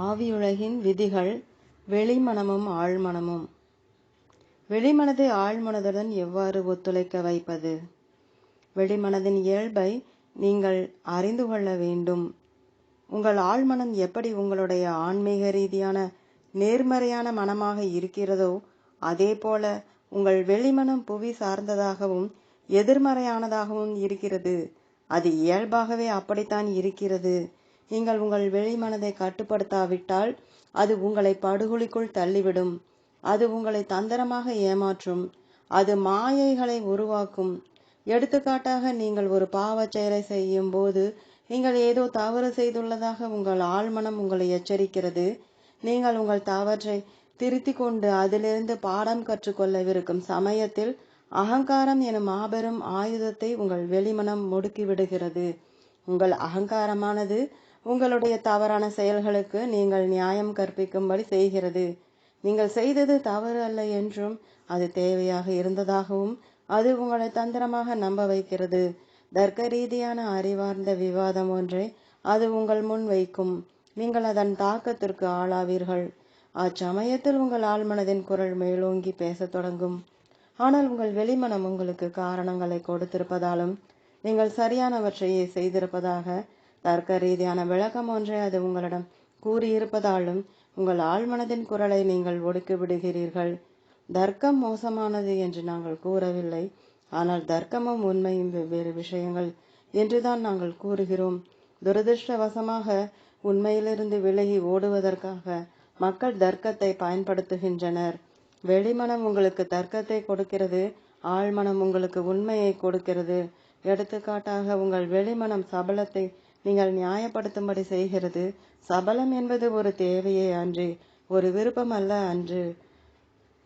ஆவியுலகின் விதிகள் வெளிமனமும் ஆழ்மனமும். வெளிமனதை ஆழ்மனதுடன் எவ்வாறு ஒத்துழைக்க வைப்பது? வெளிமனதின் இயல்பை நீங்கள் அறிந்து கொள்ள வேண்டும். உங்கள் ஆழ்மனம் எப்படி உங்களுடைய ஆன்மீக ரீதியான நேர்மறையான மனமாக இருக்கிறதோ அதே போல உங்கள் வெளிமனம் புவி சார்ந்ததாகவும் எதிர்மறையானதாகவும் இருக்கிறது. அது இயல்பாகவே அப்படித்தான் இருக்கிறது. நீங்கள் உங்கள் வெளிமனதை கட்டுப்படுத்தாவிட்டால் அது உங்களை படுகொலிக்குள் தள்ளிவிடும். அது உங்களை தந்திரமாக ஏமாற்றும். அது மாயைகளை உருவாக்கும். எடுத்துக்காட்டாக, நீங்கள் ஒரு பாவச் செயலை செய்யும் போது நீங்கள் ஏதோ தவறு செய்துள்ளதாக உங்கள் ஆழ்மனம் உங்களை எச்சரிக்கிறது. நீங்கள் உங்கள் தவற்றை திருத்திக் கொண்டு அதிலிருந்து பாடம் கற்றுக்கொள்ளவிருக்கும் சமயத்தில் அகங்காரம் எனும் மாபெரும் ஆயுதத்தை உங்கள் வெளிமனம் முடுக்கிவிடுகிறது. உங்கள் அகங்காரமானது உங்களுடைய தவறான செயல்களுக்கு நீங்கள் நியாயம் கற்பிக்கும்படி செய்கிறது. நீங்கள் செய்தது தவறு அல்ல என்றும் அது தேவையாக இருந்ததாகவும் அது உங்களை தந்திரமாக நம்ப வைக்கிறது. தர்க்க ரீதியான அறிவார்ந்த விவாதம் ஒன்றை அது உங்கள் முன் வைக்கும். நீங்கள் அதன் தாக்கத்திற்கு ஆளாவீர்கள். அச்சமயத்தில் உங்கள் ஆழ்மனதின் குரல் மேலோங்கி பேசத் தொடங்கும். ஆனால் உங்கள் வெளிமனம் உங்களுக்கு காரணங்களை கொடுத்திருப்பதாலும் நீங்கள் சரியானவற்றையே செய்திருப்பதாக தர்க்க ரீதியான விளக்கம் ஒன்றை அது உங்களிடம் கூறியிருப்பதாலும் உங்கள் ஆழ்மனதின் குரலை நீங்கள் ஒடுக்கி விடுகிறீர்கள். தர்க்கம் மோசமானது என்று நாங்கள் கூறவில்லை. ஆனால் தர்க்கமும் உண்மையும் வெவ்வேறு விஷயங்கள் என்றுதான் நாங்கள் கூறுகிறோம். துரதிருஷ்டவசமாக உண்மையிலிருந்து விலகி ஓடுவதற்காக மக்கள் தர்க்கத்தை பயன்படுத்துகின்றனர். வெளிமனம் உங்களுக்கு தர்க்கத்தை கொடுக்கிறது, ஆழ்மனம் உங்களுக்கு உண்மையை கொடுக்கிறது. எடுத்துக்காட்டாக, உங்கள் வெளிமனம் சபலத்தை நீங்கள் நியாயப்படுத்தும்படி செய்கிறது. சபலம் என்பது ஒரு தேவையே அன்றி ஒரு விருப்பம் அல்ல. அன்று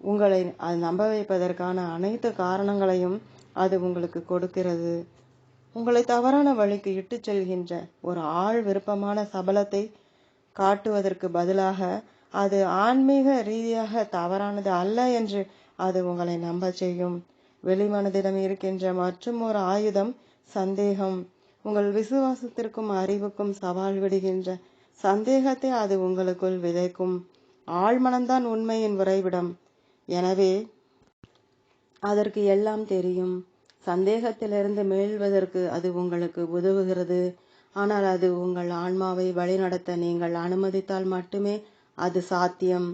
உங்களை அது நம்ப வைப்பதற்கான அனைத்து காரணங்களையும் அது உங்களுக்கு கொடுக்கிறது. உங்களை தவறான வழிக்கு இட்டுச் செல்கின்ற ஒரு ஆழ் விருப்பமான சபலத்தை காட்டுவதற்கு பதிலாக அது ஆன்மீக ரீதியாக தவறானது அல்ல என்று அது உங்களை நம்ப செய்யும். வெளிமனதிடம் இருக்கின்ற மற்றும் ஒரு ஆயுதம் சந்தேகம். உங்கள் விசுவாசத்திற்கும் அறிவுக்கும் சவால் விடுகின்ற சந்தேகத்தை அது உங்களுக்குள் விதைக்கும். ஆழ்மனம்தான் உண்மையின் உறைவிடம். எனவே அதற்கு எல்லாம் தெரியும். சந்தேகத்திலிருந்து மீள்வதற்கு அது உங்களுக்கு உதவுகிறது. ஆனால் அது உங்கள் ஆன்மாவை வழிநடத்த நீங்கள் அனுமதித்தால் மட்டுமே அது சாத்தியம்.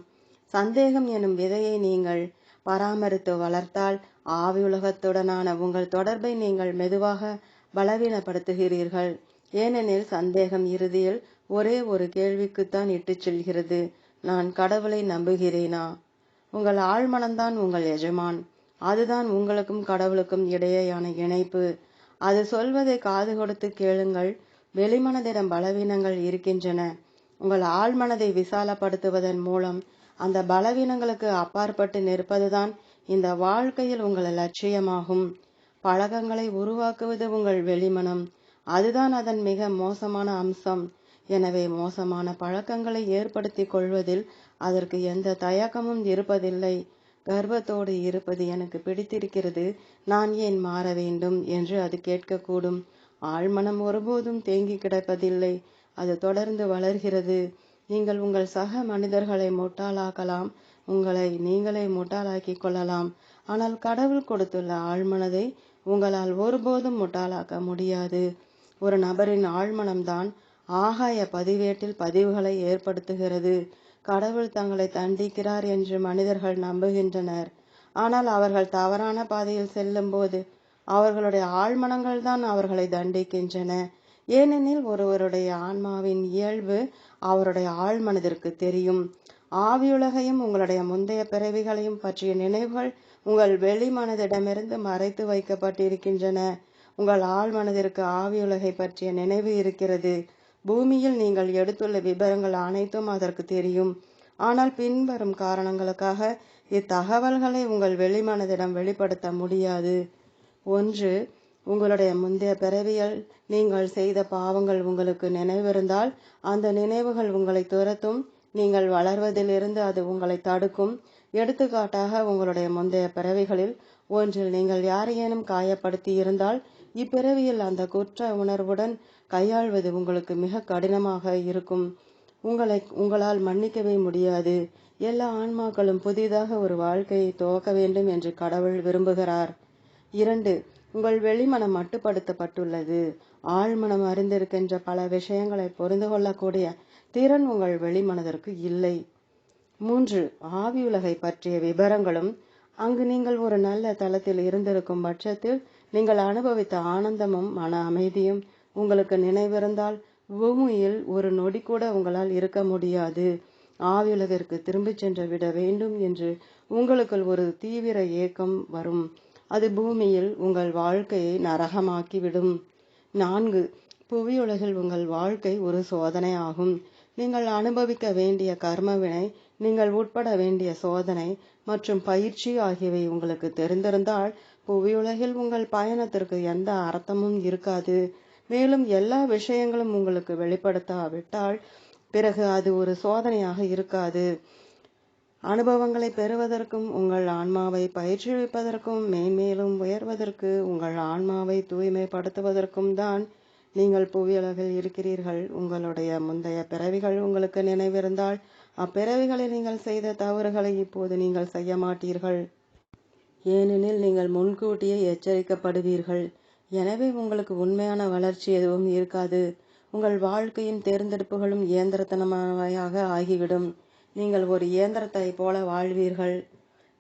சந்தேகம் எனும் விதையை நீங்கள் பராமரித்து வளர்த்தால் ஆவி உலகத்துடனான உங்கள் தொடர்பை நீங்கள் மெதுவாக பலவீனப்படுத்துகிறீர்கள். ஏனெனில் சந்தேகம் இறுதியில் ஒரே ஒரு கேள்விக்குத்தான் இட்டுச் செல்கிறது: நான் கடவுளை நம்புகிறேனா? உங்கள் ஆழ்மனம்தான் உங்கள் எஜமான். அதுதான் உங்களுக்கும் கடவுளுக்கும் இடையேயான இணைப்பு. அது சொல்வதை காது கொடுத்து கேளுங்கள். வெளிமனதிடம் பலவீனங்கள் இருக்கின்றன. உங்கள் ஆழ்மனதை விசாலப்படுத்துவதன் மூலம் அந்த பலவீனங்களுக்கு அப்பாற்பட்டு நிற்பதுதான் இந்த வாழ்க்கையில் உங்கள் லட்சியமாகும். பழக்கங்களை உருவாக்குவது உங்கள் வெளிமனம். அதுதான் அதன் மிக மோசமான அம்சம். எனவே மோசமான பழக்கங்களை ஏற்படுத்தி கொள்வதில் அதற்கு எந்த தயக்கமும் இருப்பதில்லை. கர்வத்தோடு இருப்பது எனக்கு பிடித்திருக்கிறது, நான் ஏன் மாற வேண்டும் என்று அது கேட்கக்கூடும். ஆழ்மனம் ஒருபோதும் தேங்கி கிடப்பதில்லை. அது தொடர்ந்து வளர்கிறது. நீங்கள் உங்கள் சக மனிதர்களை முட்டாளாக்கலாம், உங்களை நீங்களே முட்டாளாக்கி கொள்ளலாம். ஆனால் கடவுள் கொடுத்துள்ள ஆழ்மனதை உங்களால் ஒருபோதும் முட்டாளாக்க முடியாது. ஒரு நபரின் ஆழ்மனம்தான் ஆகாய பதிவேட்டில் பதிவுகளை ஏற்படுத்துகிறது. கடவுள் தங்களை தண்டிக்கிறார் என்று மனிதர்கள் நம்புகின்றனர். ஆனால் அவர்கள் தவறான பாதையில் செல்லும் போது அவர்களுடைய ஆழ்மனங்கள் தான் அவர்களை தண்டிக்கின்றன. ஏனெனில் ஒருவருடைய ஆன்மாவின் இயல்பு அவருடைய ஆழ்மனதிற்கு தெரியும். ஆவியுலகையும் உங்களுடைய முந்தைய பிறவிகளையும் பற்றிய நினைவுகள் உங்கள் வெளிமனதிடமிருந்து மறைத்து வைக்கப்பட்டிருக்கின்றன. உங்கள் ஆழ்மனதிற்கு ஆவியுலகை பற்றிய நினைவு இருக்கிறது. பூமியில் நீங்கள் எடுத்துள்ள விபரங்கள் அனைத்தும் அதற்கு தெரியும். ஆனால் பின்வரும் காரணங்களுக்காக இத்தகவல்களை உங்கள் வெளிமனதிடம் வெளிப்படுத்த முடியாது. 1. உங்களுடைய முந்தைய பிறவியில் நீங்கள் செய்த பாவங்கள் உங்களுக்கு நினைவிருந்தால் அந்த நினைவுகள் உங்களை துரத்தும். நீங்கள் வளர்வதிலிருந்து அது உங்களை தடுக்கும். எடுத்துக்காட்டாக, உங்களுடைய முந்தைய பிறவிகளில் ஒன்றில் நீங்கள் யாரையேனும் காயப்படுத்தி இருந்தால் இப்பிறவியில் அந்த குற்ற உணர்வுடன் கையாள்வது உங்களுக்கு மிக கடினமாக இருக்கும். உங்களால் மன்னிக்கவே முடியாது. எல்லா ஆன்மாக்களும் புதிதாக ஒரு வாழ்க்கையை துவக்க வேண்டும் என்று கடவுள் விரும்புகிறார். 2. உங்கள் வெளிமனம் மட்டுப்படுத்தப்பட்டுள்ளது. ஆழ்மனம் அறிந்திருக்கின்ற பல விஷயங்களை புரிந்து கொள்ளக்கூடிய திறன் உங்கள் வெளிமனதிற்கு இல்லை. 3. ஆவியுலகை பற்றிய விபரங்களும் அங்கு நீங்கள் ஒரு நல்ல தளத்தில் இருந்திருக்கும் பட்சத்தில் நீங்கள் அனுபவித்த ஆனந்தமும் மன அமைதியும் உங்களுக்கு நினைவிருந்தால் பூமியில் ஒரு நொடி கூட உங்களால் இருக்க முடியாது. ஆவியுலகிற்கு திரும்பிச் சென்று விட வேண்டும் என்று உங்களுக்குள் ஒரு தீவிர ஏக்கம் வரும். அது பூமியில் உங்கள் வாழ்க்கையை நரகமாக்கிவிடும். 4. புவியுலகில் உங்கள் வாழ்க்கை ஒரு சோதனை ஆகும். நீங்கள் அனுபவிக்க வேண்டிய கர்மவினை, நீங்கள் உட்பட வேண்டிய சோதனை மற்றும் பயிற்சி ஆகியவை உங்களுக்கு தெரிந்திருந்தால் புவியுலகில் உங்கள் பயணத்திற்கு எந்த அர்த்தமும் இருக்காது. மேலும் எல்லா விஷயங்களும் உங்களுக்கு வெளிப்படுத்தாவிட்டால் பிறகு அது ஒரு சோதனையாக இருக்காது. அனுபவங்களை பெறுவதற்கும் உங்கள் ஆன்மாவை பயிற்றுவிப்பதற்கும் மேன்மேலும் உயர்வதற்கு உங்கள் ஆன்மாவை தூய்மைப்படுத்துவதற்கும் தான் நீங்கள் புவியுலகில் இருக்கிறீர்கள். உங்களுடைய முந்தைய பிறவிகள் உங்களுக்கு நினைவிருந்தால் அப்பிறவிகளில் நீங்கள் செய்த தவறுகளை இப்போது நீங்கள் செய்ய மாட்டீர்கள். ஏனெனில் நீங்கள் முன்கூட்டியே எச்சரிக்கப்படுவீர்கள். எனவே உங்களுக்கு உண்மையான வளர்ச்சி எதுவும் இருக்காது. உங்கள் வாழ்க்கையின் தேர்ந்தெடுப்புகளும் இயந்திரத்தனமானவையாக ஆகிவிடும். நீங்கள் ஒரு இயந்திரத்தை போல வாழ்வீர்கள்.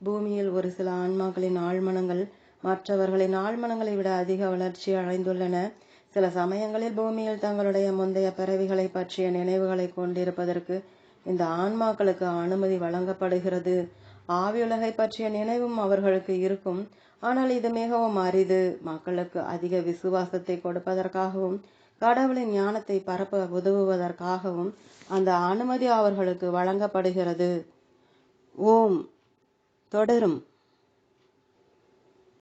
பூமியில் ஒரு சில ஆன்மாக்களின் ஆழ்மனங்கள் மற்றவர்களின் ஆழ்மனங்களை விட அதிக வளர்ச்சி அடைந்துள்ளன. சில சமயங்களில் பூமியில் தங்களுடைய முந்தைய பிறவிகளை பற்றிய நினைவுகளை கொண்டிருப்பதற்கு இந்த ஆன்மாக்களுக்கு அனுமதி வழங்கப்படுகிறது. ஆவியுலகை பற்றிய நினைவும் அவர்களுக்கு இருக்கும். ஆனால் இது மிகவும் அரிது. மக்களுக்கு அதிக விசுவாசத்தை கொடுப்பதற்காகவும் கடவுளின் ஞானத்தை பரப்ப உதவுவதற்காகவும் அந்த அனுமதி அவர்களுக்கு வழங்கப்படுகிறது. ஓம். தொடரும்.